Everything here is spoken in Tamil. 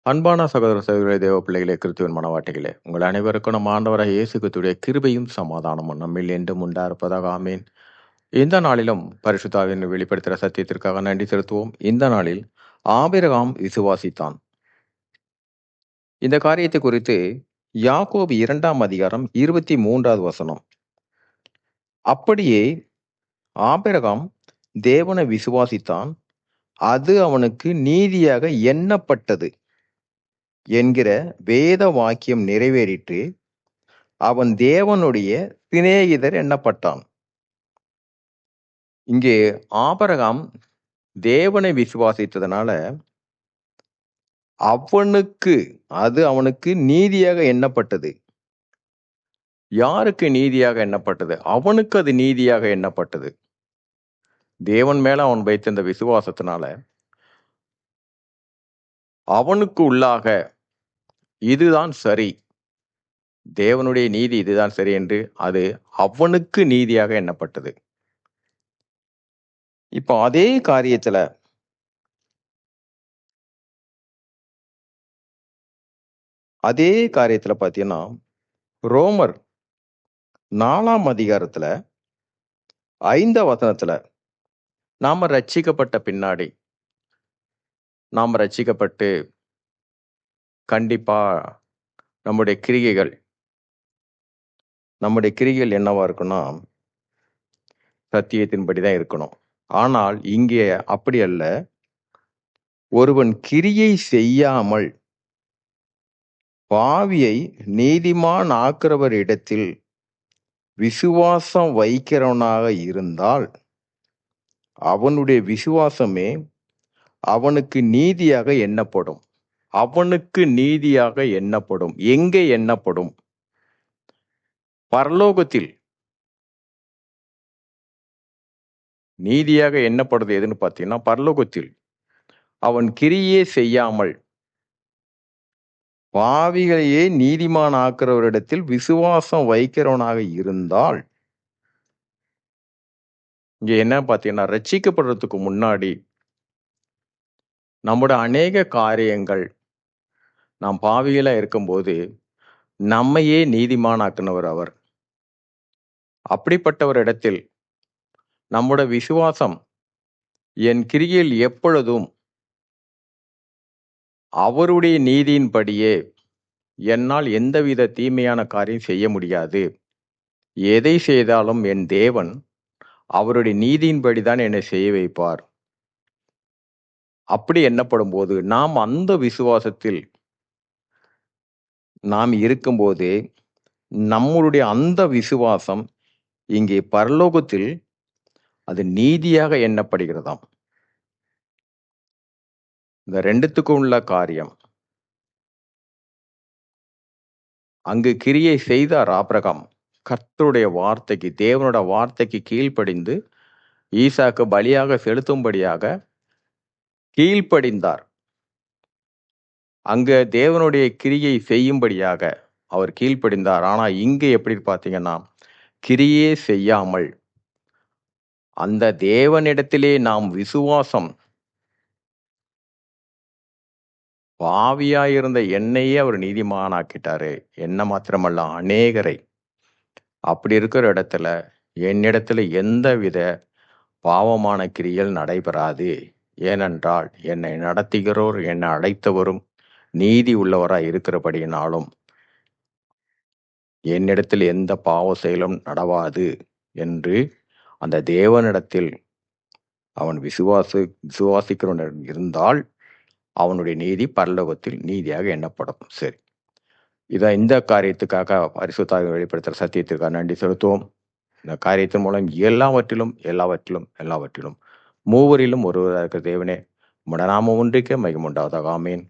அன்பான சகோதர சகோதரி தேவ பிள்ளைகளே, கிறிஸ்துவின் மனவாட்டிகளே, உங்கள் அனைவருக்கும் நம்ம ஆண்டவராக இயேசு கிறிஸ்துவுடைய கிருபையும் சமாதானமும் நம்மில் என்றும் உண்டா இருப்பதாக ஆமேன். இந்த நாளிலும் பரிசுத்தாவின் வெளிப்படுத்துகிற சத்தியத்திற்காக நன்றி செலுத்துவோம். இந்த நாளில் ஆபிரகாம் விசுவாசித்தான். இந்த காரியத்தை குறித்து யாக்கோபு 2ஆம் அதிகாரம் 23வது வசனம். அப்படியே ஆபிரகாம் தேவனை விசுவாசித்தான், அது அவனுக்கு நீதியாக எண்ணப்பட்டது என்கிற வேத வாக்கியம் நிறைவேறிற்று. அவன் தேவனுடைய சிநேகிதர் எண்ணப்பட்டான். இங்கே ஆபிரகாம் தேவனை விசுவாசித்ததனால அவனுக்கு நீதியாக எண்ணப்பட்டது. யாருக்கு நீதியாக எண்ணப்பட்டது? அவனுக்கு அது நீதியாக எண்ணப்பட்டது. தேவன் மேல அவன் வைத்திருந்த விசுவாசத்தினால அவனுக்கு உள்ளாக இதுதான் சரி, தேவனுடைய நீதி இதுதான் சரி என்று அது அவனுக்கு நீதியாக எண்ணப்பட்டது. இப்போ அதே காரியத்துல பாத்தீங்கன்னா ரோமர் 4ஆம் அதிகாரத்துல 5ஆம் வசனத்துல நாம ரட்சிக்கப்பட்ட பின்னாடி நாம ரட்சிக்கப்பட்டு கண்டிப்பா நம்முடைய கிரிகைகள் என்னவா இருக்குன்னா சத்தியத்தின்படிதான் இருக்கணும். ஆனால் இங்கே அப்படி அல்ல. ஒருவன் கிரியை செய்யாமல் பாவியை நீதிமான் ஆக்கிறவர் இடத்தில் விசுவாசம் வைக்கிறவனாக இருந்தால் அவனுடைய விசுவாசமே அவனுக்கு நீதியாக எண்ணப்படும். அவனுக்கு நீதியாக எண்ணப்படும். எங்கே எண்ணப்படும்? பரலோகத்தில். நீதியாக எண்ணப்படுது எதுன்னு பார்த்தீங்கன்னா பரலோகத்தில். அவன் கிரியே செய்யாமல் பாவிகளையே நீதிமான் ஆக்கிறவரிடத்தில் விசுவாசம் வைக்கிறவனாக இருந்தால், இங்க என்ன பார்த்தீங்கன்னா ரட்சிக்கப்படுறதுக்கு முன்னாடி நம்முடைய அநேக காரியங்கள் நாம் பாவிகளா இருக்கும்போது நம்மையே நீதிமானாக்குனவர் அவர். அப்படிப்பட்டவர் இடத்தில் நம்முடைய விசுவாசம் என் கிரியில் எப்பொழுதும் அவருடைய நீதியின்படியே என்னால் எந்தவித தீமையான காரியம் செய்ய முடியாது. எதை செய்தாலும் என் தேவன் அவருடைய நீதியின்படிதான் என்னை செய்ய வைப்பார். அப்படி எண்ணப்படும் போது நாம் அந்த விசுவாசத்தில் நாம் இருக்கும்போது நம்மளுடைய அந்த விசுவாசம் இங்கே பரலோகத்தில் அது நீதியாக எண்ணப்படுகிறதாம். இந்த ரெண்டுத்துக்கும் உள்ள காரியம். அங்கு கிரியை செய்தார் ஆபிரகாம். கர்த்தருடைய வார்த்தைக்கு, தேவனோட வார்த்தைக்கு கீழ்ப்படிந்து ஈசாக்கு பலியாக செலுத்தும்படியாக கீழ்ப்படிந்தார். அங்க தேவனுடைய கிரியை செய்யும்படியாக அவர் கீழ்ப்படிந்தார். ஆனா இங்க எப்படி பார்த்தீங்கன்னா கிரியே செய்யாமல் அந்த தேவனிடத்திலே நாம் விசுவாசம், பாவியாயிருந்த என்னையே அவர் நீதிமானாக்கிட்டாரு. என்ன மாத்திரமல்ல அநேகரை. அப்படி இருக்கிற இடத்துல என்னிடத்துல எந்தவித பாவமான கிரியல் நடைபெறாது. ஏனென்றால் என்னை நடத்துகிறோர், என்னை அழைத்தவரும் நீதி உள்ளவராய் இருக்கிறபடியினாலும் என்னிடத்தில் எந்த பாவ செயலும் நடவாது என்று அந்த தேவனிடத்தில் அவன் விசுவாசிக்கிறவன் இருந்தால் அவனுடைய நீதி பரலோகத்தில் நீதியாக எண்ணப்படும். சரி, இதான் இந்த காரியத்துக்காக பரிசுத்தாக வெளிப்படுத்துகிற சத்தியத்திற்காக நன்றி செலுத்துவோம். இந்த காரியத்தின் மூலம் எல்லாவற்றிலும் மூவரிலும் ஒருவராக இருக்கிற தேவனே உம்முடைய நாமம் ஒன்றுக்கே மகிமை உண்டாவதாக. ஆமேன்.